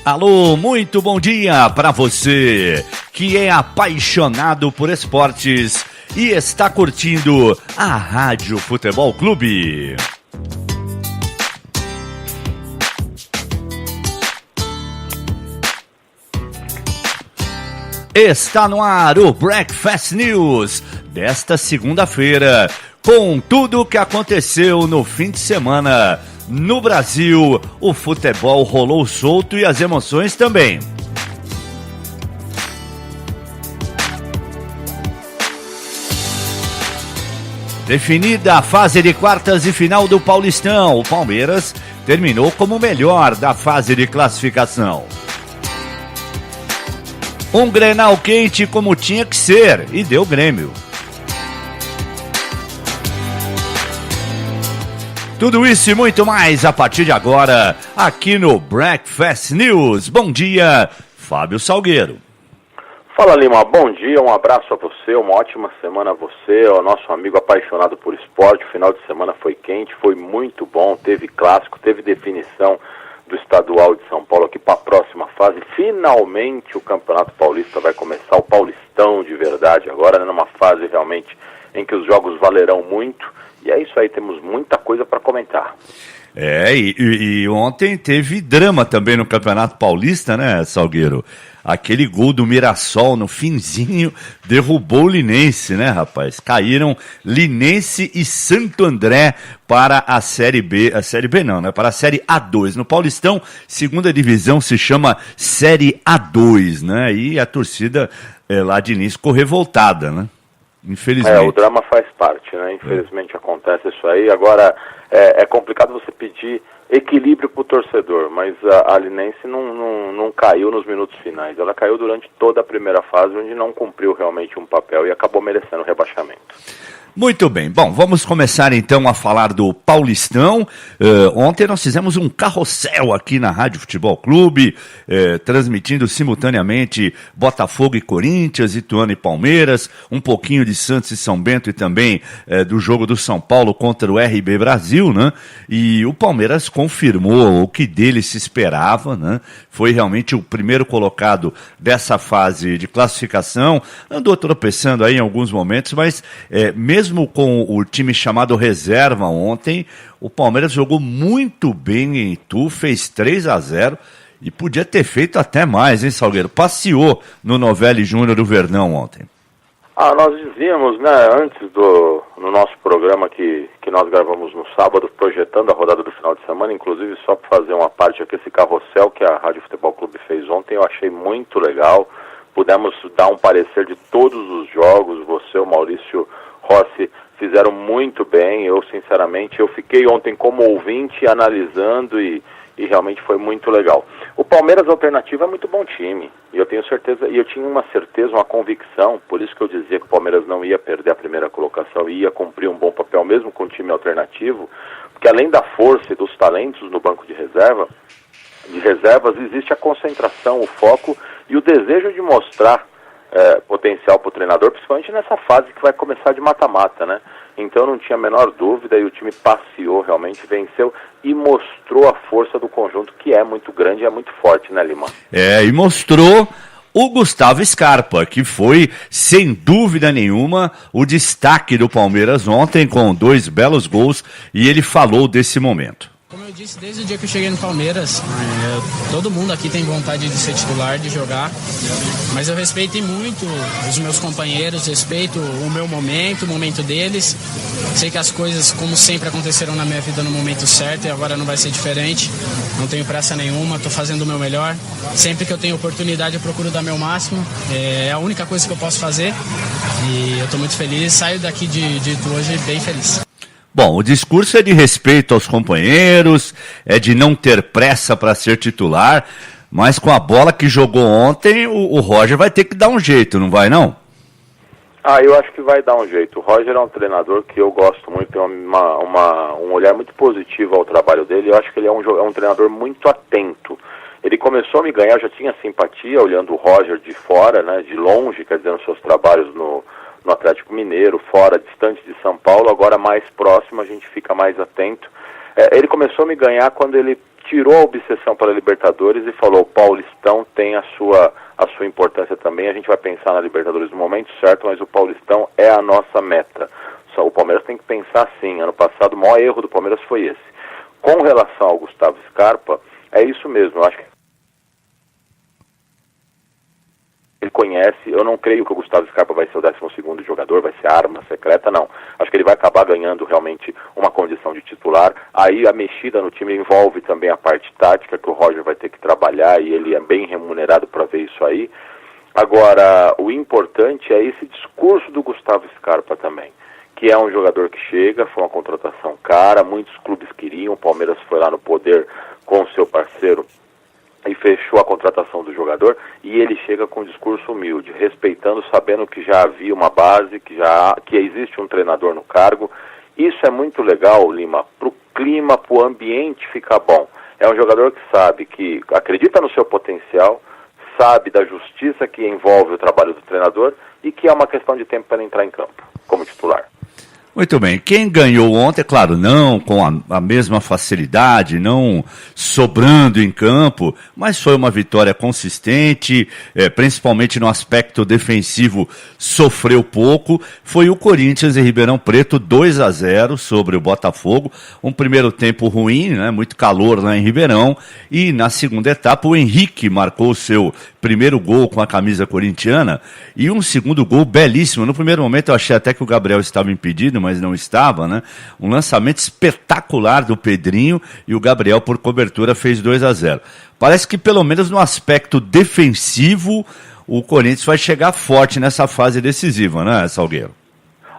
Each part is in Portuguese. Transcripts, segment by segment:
Alô, muito bom dia para você que é apaixonado por esportes e está curtindo a Rádio Futebol Clube. Está no ar o Breakfast News desta segunda-feira, com tudo o que aconteceu no fim de semana. No Brasil, o futebol rolou solto e as emoções também. Definida a fase de quartas e final do Paulistão, o Palmeiras terminou como o melhor da fase de classificação. Um Grenal quente como tinha que ser, e deu Grêmio. Tudo isso e muito mais a partir de agora, aqui no Breakfast News. Bom dia, Fábio Salgueiro. Fala, Lima, bom dia, um abraço a você, uma ótima semana a você, ao nosso amigo apaixonado por esporte. O final de semana foi quente, foi muito bom, teve clássico, teve definição do estadual de São Paulo aqui para a próxima fase. Finalmente o Campeonato Paulista vai começar, o Paulistão de verdade agora, né, numa fase realmente em que os jogos valerão muito. E é isso aí, temos muita coisa para comentar. E ontem teve drama também no Campeonato Paulista, né, Salgueiro? Aquele gol do Mirassol no finzinho derrubou o Linense, né, rapaz? Caíram Linense e Santo André para a Série B. A Série B não, né? Para a Série A2. No Paulistão, segunda divisão se chama Série A2, né? E a torcida lá de início ficou revoltada, né? Infelizmente. O drama faz parte, né? Infelizmente acontece isso aí. Agora, é complicado você pedir equilíbrio para o torcedor, mas a Linense não caiu nos minutos finais. Ela caiu durante toda a primeira fase, onde não cumpriu realmente um papel e acabou merecendo o rebaixamento. Muito bem, bom, vamos começar então a falar do Paulistão. Ontem nós fizemos um carrossel aqui na Rádio Futebol Clube, transmitindo simultaneamente Botafogo e Corinthians, Ituano e Palmeiras, um pouquinho de Santos e São Bento e também do jogo do São Paulo contra o RB Brasil, né? E o Palmeiras confirmou o que dele se esperava, né? Foi realmente o primeiro colocado dessa fase de classificação, andou tropeçando aí em alguns momentos, mas mesmo com o time chamado reserva ontem, o Palmeiras jogou muito bem em Itu, fez 3-0 e podia ter feito até mais, hein, Salgueiro? Passeou no Novelli Júnior do Verdão ontem. Nós dizíamos, né, antes no nosso programa que nós gravamos no sábado, projetando a rodada do final de semana, inclusive só para fazer uma parte aqui, esse carrossel que a Rádio Futebol Clube fez ontem, eu achei muito legal. Pudemos dar um parecer de todos os jogos, você, o Maurício Rossi, fizeram muito bem. Eu, sinceramente, fiquei ontem como ouvinte, analisando e realmente foi muito legal. O Palmeiras Alternativo é muito bom time, e eu tenho certeza, e eu tinha uma certeza, uma convicção, por isso que eu dizia que o Palmeiras não ia perder a primeira colocação e ia cumprir um bom papel mesmo com o time alternativo, porque além da força e dos talentos no banco de reservas, existe a concentração, o foco e o desejo de mostrar potencial para o treinador, principalmente nessa fase que vai começar de mata-mata, né? Então não tinha a menor dúvida, e o time passeou, realmente venceu e mostrou a força do conjunto, que é muito grande e é muito forte, né, Lima? E mostrou o Gustavo Scarpa, que foi, sem dúvida nenhuma, o destaque do Palmeiras ontem, com 2 belos gols, e ele falou desse momento. Como eu disse, desde o dia que eu cheguei no Palmeiras, todo mundo aqui tem vontade de ser titular, de jogar, mas eu respeitei muito os meus companheiros, respeito o meu momento, o momento deles. Sei que as coisas, como sempre, aconteceram na minha vida no momento certo e agora não vai ser diferente. Não tenho pressa nenhuma, estou fazendo o meu melhor. Sempre que eu tenho oportunidade, eu procuro dar meu máximo. É a única coisa que eu posso fazer e eu estou muito feliz. Saio daqui de Itu hoje bem feliz. Bom, o discurso é de respeito aos companheiros, é de não ter pressa para ser titular, mas com a bola que jogou ontem, o Roger vai ter que dar um jeito, não vai não? Eu acho que vai dar um jeito. O Roger é um treinador que eu gosto muito, tem um olhar muito positivo ao trabalho dele. Eu acho que ele é um treinador muito atento. Ele começou a me ganhar, eu já tinha simpatia olhando o Roger de fora, né, de longe, quer dizer, nos seus trabalhos no Atlético Mineiro, fora, distante de São Paulo. Agora mais próximo, a gente fica mais atento. Ele começou a me ganhar quando ele tirou a obsessão para a Libertadores e falou: o Paulistão tem a sua importância também, a gente vai pensar na Libertadores no momento certo, mas o Paulistão é a nossa meta. Só o Palmeiras tem que pensar assim. Ano passado o maior erro do Palmeiras foi esse. Com relação ao Gustavo Scarpa, é isso mesmo, eu acho que ele conhece. Eu não creio que o Gustavo Scarpa vai ser o 12º jogador, vai ser arma secreta, não. Acho que ele vai acabar ganhando realmente uma condição de titular. Aí a mexida no time envolve também a parte tática, que o Roger vai ter que trabalhar, e ele é bem remunerado para ver isso aí. Agora, o importante é esse discurso do Gustavo Scarpa também, que é um jogador que chega, foi uma contratação cara, muitos clubes queriam, o Palmeiras foi lá no poder com o seu parceiro e fechou a contratação do jogador, e ele chega com um discurso humilde, respeitando, sabendo que já havia uma base, que existe um treinador no cargo. Isso é muito legal, Lima, para o clima, para o ambiente ficar bom. É um jogador que sabe, que acredita no seu potencial, sabe da justiça que envolve o trabalho do treinador e que é uma questão de tempo para ele entrar em campo como titular. Muito bem, quem ganhou ontem, claro, não com a mesma facilidade, não sobrando em campo, mas foi uma vitória consistente, principalmente no aspecto defensivo, sofreu pouco, foi o Corinthians em Ribeirão Preto, 2-0 sobre o Botafogo, um primeiro tempo ruim, né, muito calor lá em Ribeirão, e na segunda etapa o Henrique marcou o seu primeiro gol com a camisa corintiana, e um segundo gol belíssimo. No primeiro momento eu achei até que o Gabriel estava impedido, mas não estava, né? Um lançamento espetacular do Pedrinho, e o Gabriel, por cobertura, fez 2-0. Parece que pelo menos no aspecto defensivo o Corinthians vai chegar forte nessa fase decisiva, né, Salgueiro?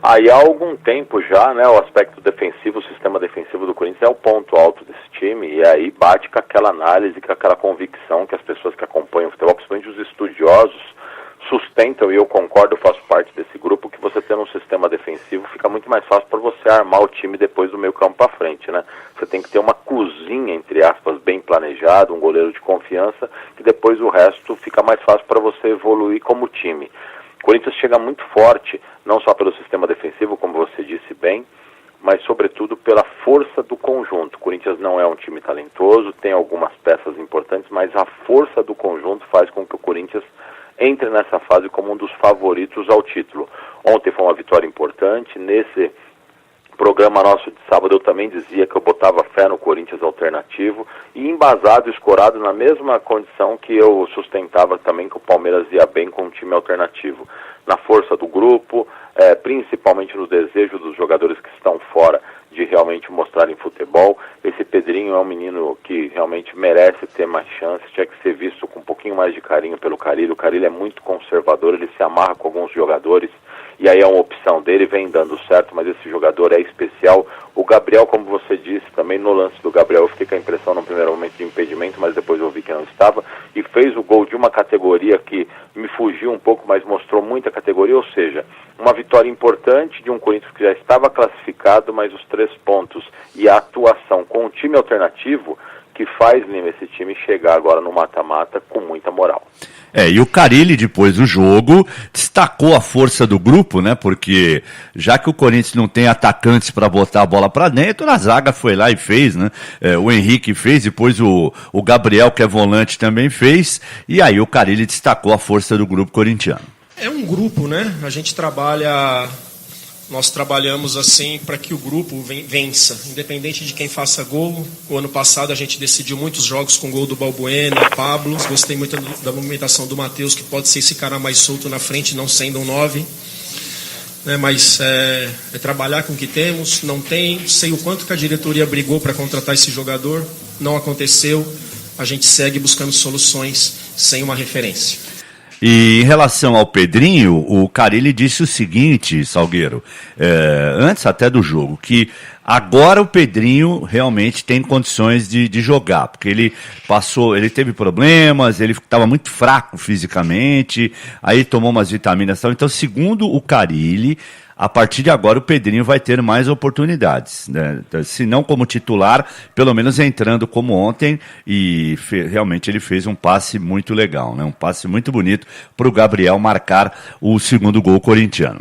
Aí há algum tempo já, né, o aspecto defensivo, o sistema defensivo do Corinthians é o ponto alto desse time, e aí bate com aquela análise, com aquela convicção que as pessoas que acompanham o futebol, principalmente os estudiosos, sustentam, e eu concordo, faço parte desse grupo, que você tendo um sistema defensivo fica muito mais fácil para você armar o time depois do meio campo para frente, né? Você tem que ter uma cozinha, entre aspas, bem planejada, um goleiro de confiança, que depois o resto fica mais fácil para você evoluir como time. O Corinthians chega muito forte, não só pelo sistema defensivo, como você disse bem, mas sobretudo pela força do conjunto. O Corinthians não é um time talentoso, tem algumas peças importantes, mas a força do conjunto faz com que o Corinthians entre nessa fase como um dos favoritos ao título. Ontem foi uma vitória importante. Nesse programa nosso de sábado eu também dizia que eu botava fé no Corinthians alternativo, e embasado, escorado na mesma condição que eu sustentava também que o Palmeiras ia bem com um time alternativo, na força do grupo, principalmente no desejo dos jogadores que estão fora de realmente mostrarem futebol. Esse Pedrinho é um menino que realmente merece ter mais chances, tinha que ser visto com um pouquinho mais de carinho pelo Carille. O Carille é muito conservador, ele se amarra com alguns jogadores, e aí é uma opção dele, vem dando certo, mas esse jogador é especial. O Gabriel, como você disse, também no lance do Gabriel, eu fiquei com a impressão no primeiro momento de impedimento, mas depois eu vi que não estava, e fez o gol de uma categoria que me fugiu um pouco, mas mostrou muita categoria, ou seja, uma vitória importante de um Corinthians que já estava classificado, mas os 3 pontos e a atuação com o time alternativo que faz, Lima, esse time chegar agora no mata-mata com muita moral. E o Carille, depois do jogo, destacou a força do grupo, né? Porque já que o Corinthians não tem atacantes para botar a bola para dentro, a zaga foi lá e fez, né? O Henrique fez, depois o Gabriel, que é volante, também fez, e aí o Carille destacou a força do grupo corintiano. É um grupo, né? Nós trabalhamos assim para que o grupo vença, independente de quem faça gol. O ano passado a gente decidiu muitos jogos com gol do Balbuena, Pablo. Gostei muito da movimentação do Matheus, que pode ser esse cara mais solto na frente, não sendo um 9. Mas é trabalhar com o que temos, não tem. Sei o quanto que a diretoria brigou para contratar esse jogador, não aconteceu. A gente segue buscando soluções sem uma referência. E em relação ao Pedrinho, o Carille disse o seguinte, Salgueiro, antes até do jogo, que agora o Pedrinho realmente tem condições de jogar, porque ele teve problemas, ele estava muito fraco fisicamente, aí tomou umas vitaminas e tal. Então, segundo o Carille, a partir de agora o Pedrinho vai ter mais oportunidades, né? Se não como titular, pelo menos entrando como ontem, e realmente ele fez um passe muito legal, né? Um passe muito bonito para o Gabriel marcar o segundo gol corintiano.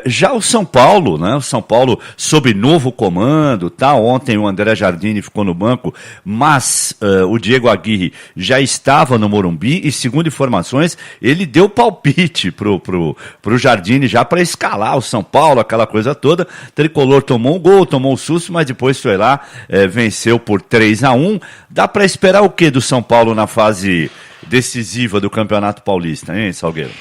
Já o São Paulo, né? O São Paulo sob novo comando, tá? Ontem o André Jardine ficou no banco, mas o Diego Aguirre já estava no Morumbi e, segundo informações, ele deu palpite pro Jardine já para escalar o São Paulo, aquela coisa toda. Tricolor tomou um gol, tomou um susto, mas depois foi lá, venceu por 3-1. Dá para esperar o que do São Paulo na fase decisiva do Campeonato Paulista, hein, Salgueiro?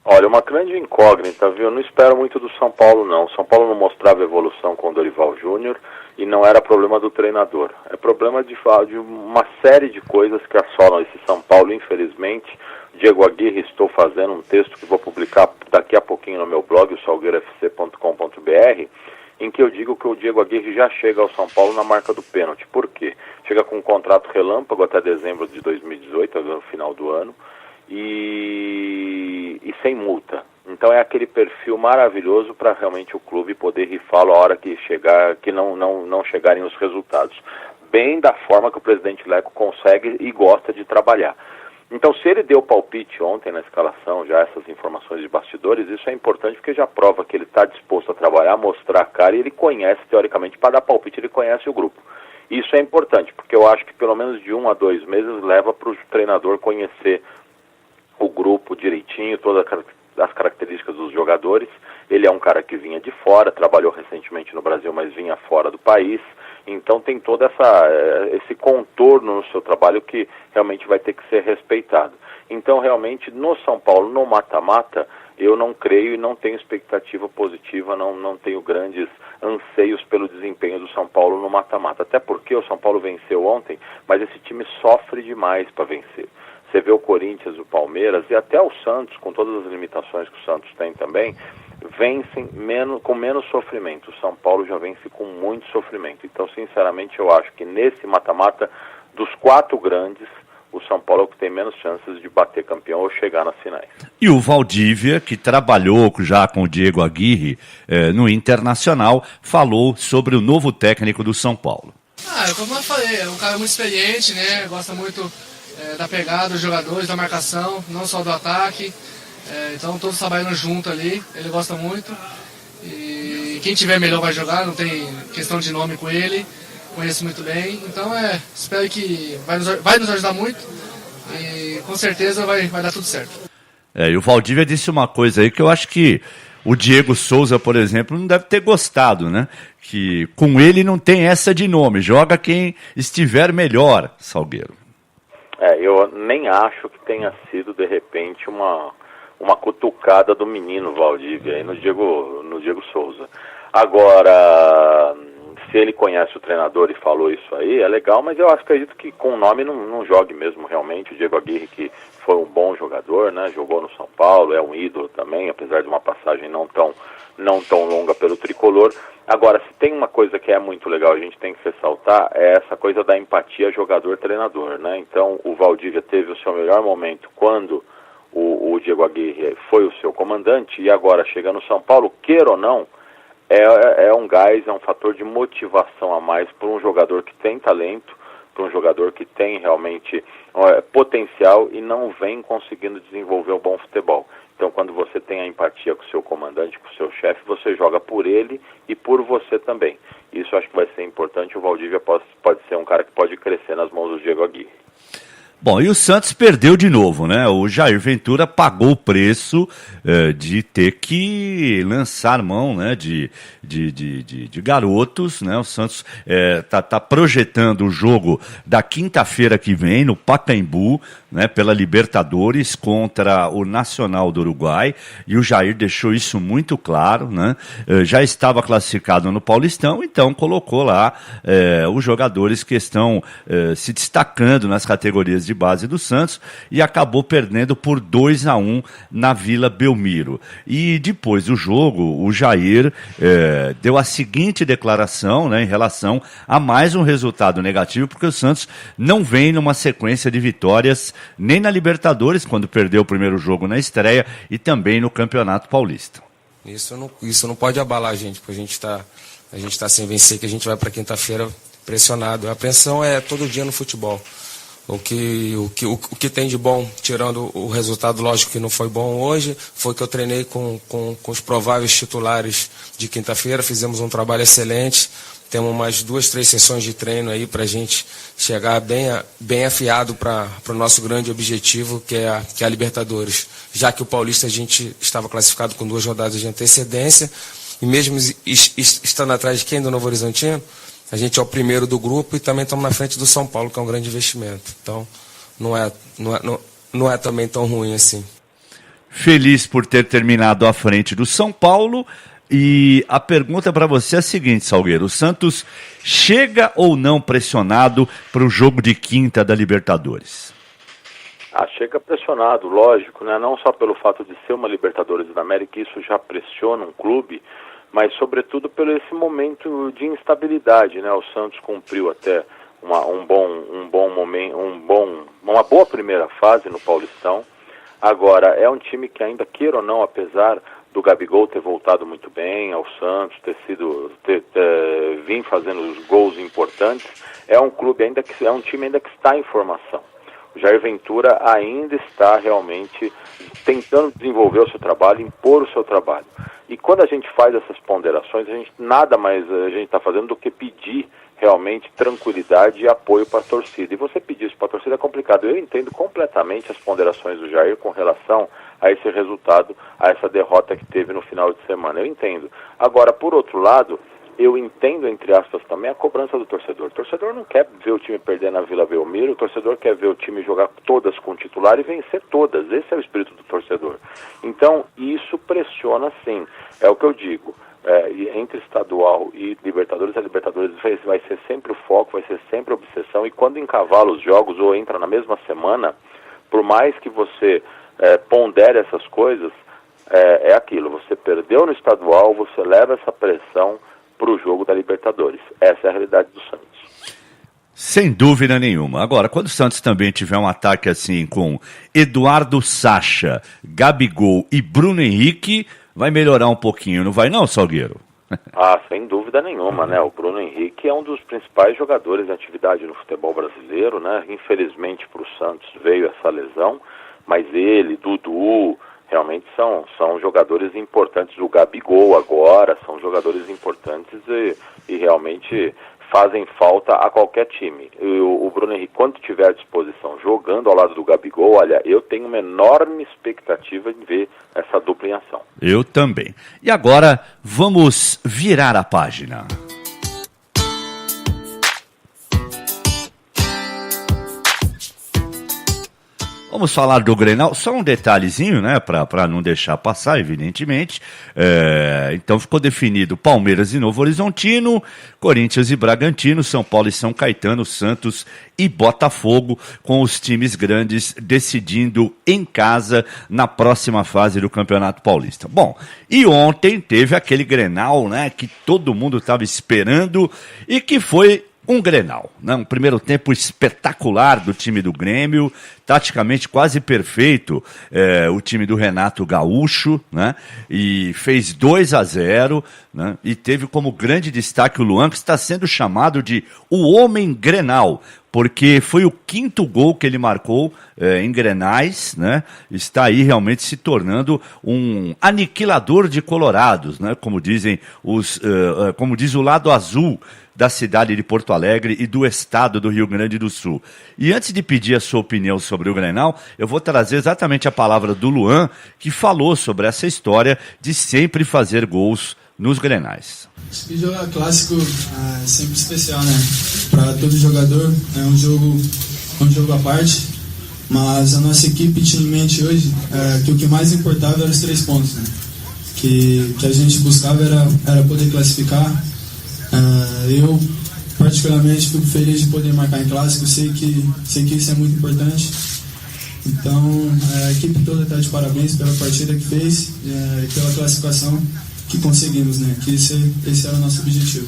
Olha, uma grande incógnita, viu? Eu não espero muito do São Paulo, não. O São Paulo não mostrava evolução com o Dorival Júnior e não era problema do treinador. É problema de uma série de coisas que assolam esse São Paulo, infelizmente. Diego Aguirre, estou fazendo um texto que vou publicar daqui a pouquinho no meu blog, o salgueirofc.com.br, em que eu digo que o Diego Aguirre já chega ao São Paulo na marca do pênalti. Por quê? Chega com um contrato relâmpago até dezembro de 2018, no final do ano, e sem multa. Então é aquele perfil maravilhoso para realmente o clube poder rifá-lo a hora que chegar, que não chegarem os resultados. Bem da forma que o presidente Leco consegue e gosta de trabalhar. Então, se ele deu palpite ontem na escalação, já essas informações de bastidores, isso é importante porque já prova que ele está disposto a trabalhar, mostrar a cara, e ele conhece, teoricamente, para dar palpite, ele conhece o grupo. Isso é importante, porque eu acho que pelo menos de 1 a 2 meses leva para o treinador conhecer o grupo direitinho, todas as características dos jogadores. Ele é um cara que vinha de fora, trabalhou recentemente no Brasil, mas vinha fora do país. Então tem todo esse contorno no seu trabalho que realmente vai ter que ser respeitado. Então realmente no São Paulo, no mata-mata, eu não creio e não tenho expectativa positiva, não tenho grandes anseios pelo desempenho do São Paulo no mata-mata. Até porque o São Paulo venceu ontem, mas esse time sofre demais para vencer. Você vê o Corinthians, o Palmeiras e até o Santos, com todas as limitações que o Santos tem também, vencem com menos sofrimento. O São Paulo já vence com muito sofrimento. Então, sinceramente, eu acho que nesse mata-mata, dos 4 grandes, o São Paulo é o que tem menos chances de bater campeão ou chegar nas finais. E o Valdívia, que trabalhou já com o Diego Aguirre no Internacional, falou sobre o novo técnico do São Paulo. Como eu falei, é um cara muito experiente, né? Gosta muito da pegada dos jogadores, da marcação, não só do ataque. Então todos trabalhando junto ali, ele gosta muito. E quem tiver melhor vai jogar, não tem questão de nome com ele, conheço muito bem. Então espero que vai nos ajudar muito e com certeza vai dar tudo certo. E o Valdívia disse uma coisa aí que eu acho que o Diego Souza, por exemplo, não deve ter gostado, né? Que com ele não tem essa de nome, joga quem estiver melhor, Salgueiro. Eu nem acho que tenha sido, de repente, uma cutucada do menino Valdívia aí no Diego Souza. Agora, se ele conhece o treinador e falou isso aí, é legal, mas eu acredito que com o nome não jogue mesmo realmente. O Diego Aguirre, que foi um bom jogador, né? Jogou no São Paulo, é um ídolo também, apesar de uma passagem não tão longa pelo tricolor. Agora, se tem uma coisa que é muito legal, a gente tem que ressaltar, é essa coisa da empatia jogador-treinador, né? Então, o Valdívia teve o seu melhor momento quando o Diego Aguirre foi o seu comandante, e agora chega no São Paulo, queira ou não, é um gás, é um fator de motivação a mais para um jogador que tem talento, para um jogador que tem realmente potencial e não vem conseguindo desenvolver um bom futebol. Então, quando você tem a empatia com o seu comandante, com o seu chefe, você joga por ele e por você também. Isso acho que vai ser importante. O Valdívia pode ser um cara que pode crescer nas mãos do Diego Aguirre. Bom, e o Santos perdeu de novo, né? O Jair Ventura pagou o preço de ter que lançar mão, né, de garotos, né? O Santos tá projetando o jogo da quinta-feira que vem no Pacaembu, né, pela Libertadores contra o Nacional do Uruguai, e o Jair deixou isso muito claro, né? Já estava classificado no Paulistão, então colocou lá os jogadores que estão se destacando nas categorias de base do Santos, e acabou perdendo por 2-1 na Vila Belmiro. E depois do jogo, o Jair deu a seguinte declaração, né, em relação a mais um resultado negativo, porque o Santos não vem numa sequência de vitórias nem na Libertadores, quando perdeu o primeiro jogo na estreia, e também no Campeonato Paulista. Isso não pode abalar a gente, porque a gente tá sem vencer, que a gente vai para quinta-feira pressionado. A pressão é todo dia no futebol. O que tem de bom, tirando o resultado, lógico que não foi bom hoje, foi que eu treinei com os prováveis titulares de quinta-feira, fizemos um trabalho excelente, temos umas 2, 3 sessões de treino aí para a gente chegar bem afiado para o nosso grande objetivo, que é a Libertadores. Já que o Paulista a gente estava classificado com 2 rodadas de antecedência, e mesmo estando atrás de quem? Do Novo Horizontino, a gente é o primeiro do grupo e também estamos na frente do São Paulo, que é um grande investimento. Então, não é também tão ruim assim. Feliz por ter terminado à frente do São Paulo. E a pergunta para você é a seguinte, Salgueiro. O Santos chega ou não pressionado para o jogo de quinta da Libertadores? Chega pressionado, lógico, né? Não só pelo fato de ser uma Libertadores da América, isso já pressiona um clube, mas sobretudo pelo esse momento de instabilidade, né? O Santos cumpriu até uma boa primeira fase no Paulistão. Agora, é um time que ainda, queira ou não, apesar do Gabigol ter voltado muito bem ao Santos, vir fazendo os gols importantes, é um time ainda que está em formação. O Jair Ventura ainda está realmente tentando desenvolver o seu trabalho, impor o seu trabalho. E quando a gente faz essas ponderações, nada mais a gente está fazendo do que pedir realmente tranquilidade e apoio para a torcida. E você pedir isso para a torcida é complicado. Eu entendo completamente as ponderações do Jair com relação a esse resultado, a essa derrota que teve no final de semana. Eu entendo. Agora, por outro lado, eu entendo, entre aspas, também a cobrança do torcedor. O torcedor não quer ver o time perder na Vila Belmiro, o torcedor quer ver o time jogar todas com o titular e vencer todas. Esse é o espírito do torcedor. Então, isso pressiona sim. É o que eu digo. Entre estadual e Libertadores, a Libertadores vai ser sempre o foco, vai ser sempre a obsessão. E quando encavala os jogos ou entra na mesma semana, por mais que você pondere essas coisas, é aquilo. Você perdeu no estadual, você leva essa pressão para o jogo da Libertadores. Essa é a realidade do Santos. Sem dúvida nenhuma. Agora, quando o Santos também tiver um ataque assim com Eduardo Sacha, Gabigol e Bruno Henrique, vai melhorar um pouquinho, não vai não, Salgueiro? Sem dúvida nenhuma, né? O Bruno Henrique é um dos principais jogadores de atividade no futebol brasileiro, né? Infelizmente para o Santos veio essa lesão, mas ele, Dudu, realmente são jogadores importantes. O Gabigol agora são jogadores importantes e realmente fazem falta a qualquer time. O Bruno Henrique, quando tiver à disposição, jogando ao lado do Gabigol, olha, eu tenho uma enorme expectativa de ver essa dupla em ação. Eu também. E agora, vamos virar a página. Vamos falar do Grenal, só um detalhezinho, né, para não deixar passar, evidentemente. Então ficou definido Palmeiras e Novo Horizontino, Corinthians e Bragantino, São Paulo e São Caetano, Santos e Botafogo, com os times grandes decidindo em casa na próxima fase do Campeonato Paulista. Bom, e ontem teve aquele Grenal, né, que todo mundo estava esperando e que foi um Grenal, né? Um primeiro tempo espetacular do time do Grêmio, taticamente quase perfeito, o time do Renato Gaúcho, né? E fez 2-0, né? E teve como grande destaque o Luan, que está sendo chamado de o Homem Grenal, porque foi o 5º gol que ele marcou em Grenais, né? Está aí realmente se tornando um aniquilador de colorados, né? Como dizem como diz o lado azul da cidade de Porto Alegre e do estado do Rio Grande do Sul. E antes de pedir a sua opinião sobre o Grenal, eu vou trazer exatamente a palavra do Luan, que falou sobre essa história de sempre fazer gols nos Grenais. Acho que jogar clássico é sempre especial, né? Para todo jogador, é um jogo à parte, mas a nossa equipe tinha em mente hoje que o que mais importava eram os 3 pontos, né? Que a gente buscava era poder classificar. Eu particularmente fico feliz de poder marcar em clássico, sei que isso é muito importante. Então a equipe toda está de parabéns pela partida que fez e pela classificação que conseguimos, né? Que esse era o nosso objetivo.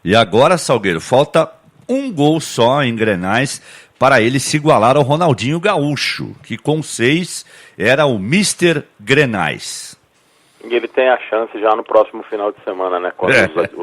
E agora, Salgueiro, falta um gol só em Grenais para ele se igualar ao Ronaldinho Gaúcho, que com 6 era o Mr. Grenais. E ele tem a chance já no próximo final de semana, né? Quando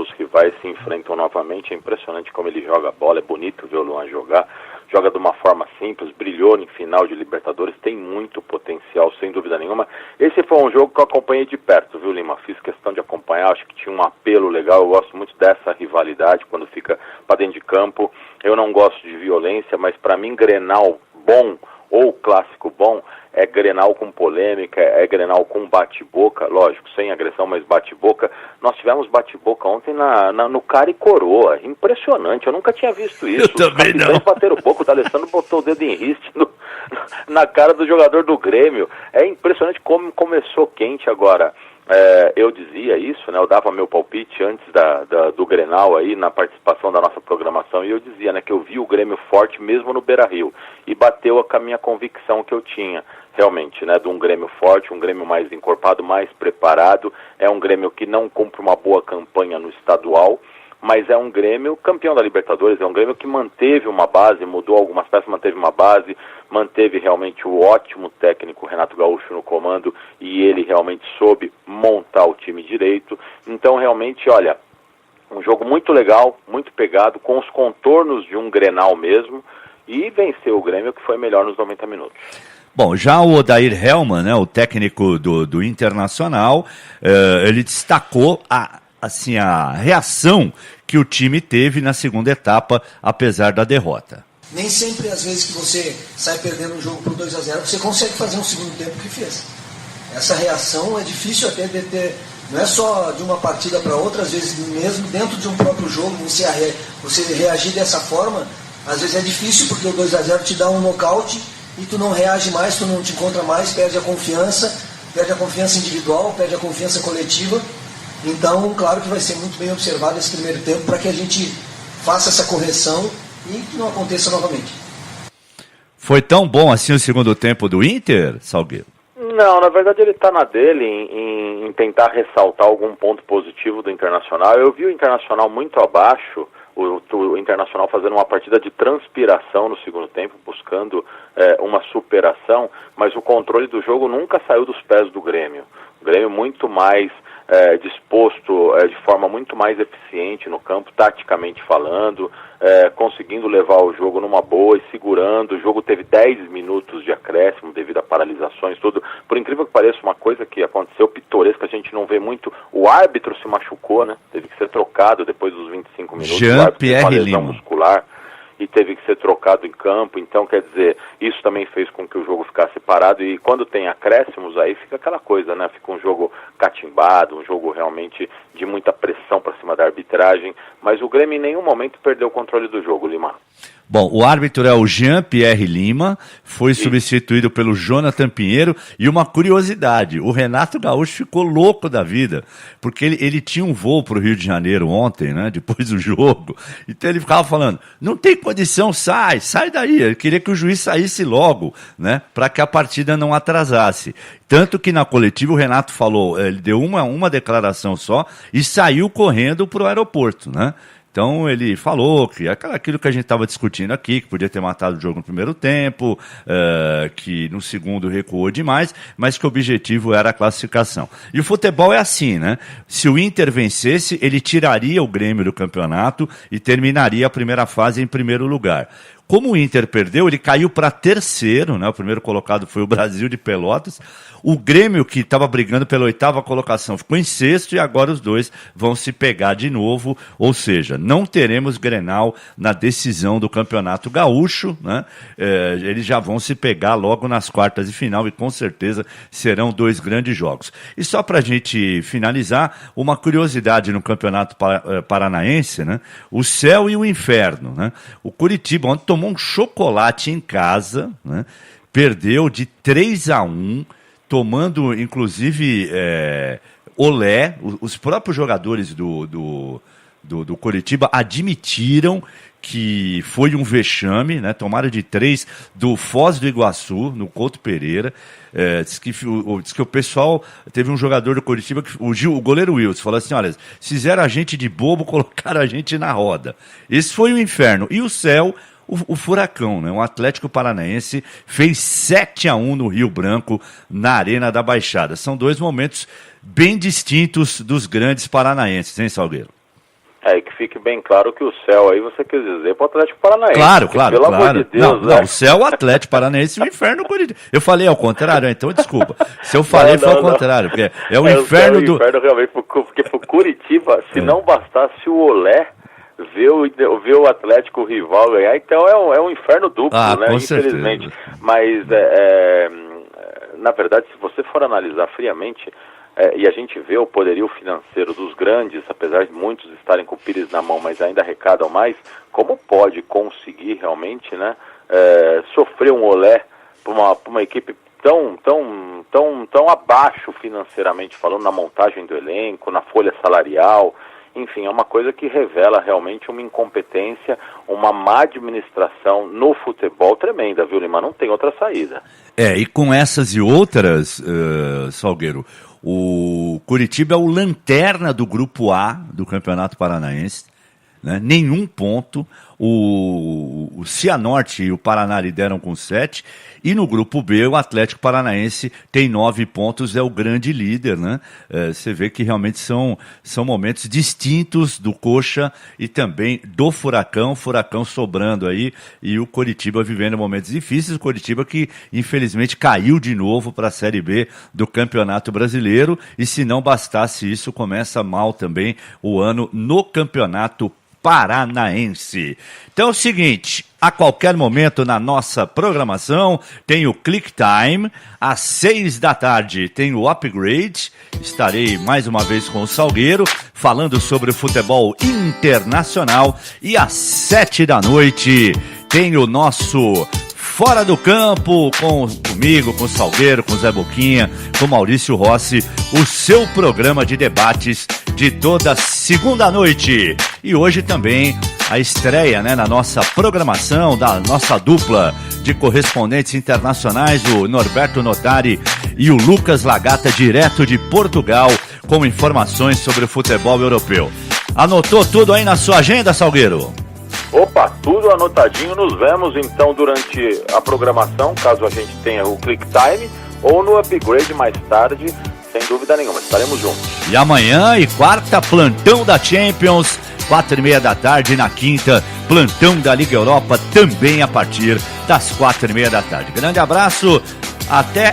os rivais se enfrentam novamente. É impressionante como ele joga a bola, é bonito ver o Luan jogar. joga de uma forma simples, brilhou em final de Libertadores, tem muito potencial, sem dúvida nenhuma. Esse foi um jogo que eu acompanhei de perto, viu, Lima? Fiz questão de acompanhar, acho que tinha um apelo legal, eu gosto muito dessa rivalidade quando fica para dentro de campo. Eu não gosto de violência, mas para mim Grenal bom ou clássico bom é Grenal com polêmica, é Grenal com bate-boca, lógico, sem agressão, mas bate-boca. Nós tivemos bate-boca ontem no cara e coroa, impressionante, eu nunca tinha visto isso. Eu também não. Os bateram boca, o D'Alessandro botou o dedo em riste na cara do jogador do Grêmio. É impressionante como começou quente agora. Eu dizia isso, né? Eu dava meu palpite antes do Grenal aí, na participação da nossa programação, e eu dizia, né, que eu vi o Grêmio forte mesmo no Beira-Rio, e bateu com a minha convicção que eu tinha, realmente, né, de um Grêmio forte, um Grêmio mais encorpado, mais preparado, é um Grêmio que não cumpre uma boa campanha no estadual, mas é um Grêmio campeão da Libertadores, é um Grêmio que manteve uma base, mudou algumas peças, manteve uma base, manteve realmente o ótimo técnico Renato Gaúcho no comando, e ele realmente soube montar o time direito. Então realmente, olha, um jogo muito legal, muito pegado, com os contornos de um Grenal mesmo, e venceu o Grêmio, que foi melhor nos 90 minutos. Bom, já o Odair Hellmann, né, o técnico do Internacional, ele destacou a reação que o time teve na segunda etapa, apesar da derrota. Nem sempre, às vezes, que você sai perdendo um jogo por 2-0, você consegue fazer um segundo tempo que fez. Essa reação é difícil até de ter, não é só de uma partida para outra, às vezes mesmo dentro de um próprio jogo, você reagir dessa forma, às vezes é difícil, porque o 2-0 te dá um nocaute e tu não reage mais, tu não te encontra mais, perde a confiança individual, perde a confiança coletiva. Então, claro que vai ser muito bem observado esse primeiro tempo para que a gente faça essa correção e que não aconteça novamente. Foi tão bom assim o segundo tempo do Inter, Salgueiro? Não, na verdade ele está na dele em tentar ressaltar algum ponto positivo do Internacional. Eu vi o Internacional muito abaixo, o Internacional fazendo uma partida de transpiração no segundo tempo, buscando uma superação, mas o controle do jogo nunca saiu dos pés do Grêmio. O Grêmio muito mais disposto de forma muito mais eficiente no campo, taticamente falando, conseguindo levar o jogo numa boa e segurando. O jogo teve 10 minutos de acréscimo devido a paralisações, tudo. Por incrível que pareça, uma coisa que aconteceu pitoresca, a gente não vê muito, o árbitro se machucou, né? Teve que ser trocado depois dos 25 minutos. Jean-Pierre Lima. Muscular. E teve que ser trocado em campo, então quer dizer, isso também fez com que o jogo ficasse parado, e quando tem acréscimos aí fica aquela coisa, né, fica um jogo catimbado, um jogo realmente de muita pressão para cima da arbitragem, mas o Grêmio em nenhum momento perdeu o controle do jogo, Lima. Bom, o árbitro é o Jean-Pierre Lima, foi substituído pelo Jonathan Pinheiro, e uma curiosidade, o Renato Gaúcho ficou louco da vida, porque ele tinha um voo para o Rio de Janeiro ontem, né, depois do jogo, então ele ficava falando, não tem condição, sai daí, ele queria que o juiz saísse logo, né, para que a partida não atrasasse. Tanto que na coletiva o Renato falou, ele deu uma declaração só e saiu correndo para o aeroporto, né. Então ele falou que aquilo que a gente estava discutindo aqui, que podia ter matado o jogo no primeiro tempo, que no segundo recuou demais, mas que o objetivo era a classificação. E o futebol é assim, né? Se o Inter vencesse, ele tiraria o Grêmio do campeonato e terminaria a primeira fase em primeiro lugar. Como o Inter perdeu, ele caiu para terceiro, né? O primeiro colocado foi o Brasil de Pelotas. O Grêmio, que estava brigando pela 8ª colocação, ficou em sexto, e agora os dois vão se pegar de novo. Ou seja, não teremos Grenal na decisão do Campeonato Gaúcho, né? Eles já vão se pegar logo nas quartas de final, e com certeza serão 2 grandes jogos. E só para a gente finalizar, uma curiosidade no Campeonato Paranaense, né? O céu e o inferno, né? O Curitiba ontem tomou um chocolate em casa, né? Perdeu de 3-1, tomando inclusive olé. Os próprios jogadores do Coritiba admitiram que foi um vexame, né? Tomaram de 3 do Foz do Iguaçu, no Couto Pereira. Diz que o pessoal, teve um jogador do Coritiba, o goleiro Wilson, falou assim, olha, fizeram a gente de bobo, colocaram a gente na roda. Esse foi o inferno. E o céu, o Furacão, né? O Atlético Paranaense fez 7-1 no Rio Branco, na Arena da Baixada. São 2 momentos bem distintos dos grandes paranaenses, hein, Salgueiro? Que fique bem claro que o céu aí você quer dizer para o Atlético Paranaense. Claro. Pelo amor de Deus, não, o céu, o Atlético Paranaense e o inferno Curitiba. Eu falei ao contrário, então desculpa. Se eu falei foi ao contrário, porque é o inferno do... O inferno realmente, porque pro Curitiba, se não bastasse o olé ver o Atlético rival ganhar, então é um inferno duplo, né? Infelizmente. Certeza. Mas, na verdade, se você for analisar friamente, e a gente vê o poderio financeiro dos grandes, apesar de muitos estarem com o Pires na mão, mas ainda arrecadam mais, como pode conseguir realmente, né, sofrer um olé para uma equipe tão abaixo financeiramente falando, na montagem do elenco, na folha salarial? Enfim, é uma coisa que revela realmente uma incompetência, uma má administração no futebol tremenda, viu, Lima? Não tem outra saída. E com essas e outras, Salgueiro, o Curitiba é o lanterna do Grupo A do Campeonato Paranaense, né? Nenhum ponto. O Cianorte e o Paraná lideram com 7, e no grupo B o Atlético Paranaense tem 9 pontos, é o grande líder, né? Você vê que realmente são momentos distintos do Coxa e também do Furacão sobrando aí, e o Coritiba vivendo momentos difíceis, o Coritiba que infelizmente caiu de novo para a Série B do Campeonato Brasileiro, e se não bastasse isso, começa mal também o ano no Campeonato Paranaense. Então é o seguinte, a qualquer momento na nossa programação tem o Click Time, às 6 da tarde tem o Upgrade, estarei mais uma vez com o Salgueiro, falando sobre o futebol internacional, e às 7 da noite tem o nosso Fora do Campo, comigo, com o Salgueiro, com o Zé Boquinha, com o Maurício Rossi, o seu programa de debates de toda segunda noite. E hoje também a estreia, né, na nossa programação da nossa dupla de correspondentes internacionais, o Norberto Notari e o Lucas Lagata, direto de Portugal, com informações sobre o futebol europeu. Anotou tudo aí na sua agenda, Salgueiro? Opa, tudo anotadinho. Nos vemos então durante a programação, caso a gente tenha o Click Time, ou no Upgrade mais tarde, sem dúvida nenhuma, estaremos juntos. E amanhã e quarta, plantão da Champions, 4h30 da tarde, na quinta, plantão da Liga Europa, também a partir das 4h30 da tarde. Grande abraço, até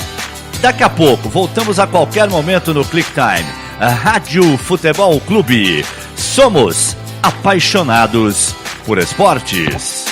daqui a pouco, voltamos a qualquer momento no Click Time. A Rádio Futebol Clube, somos apaixonados por esportes.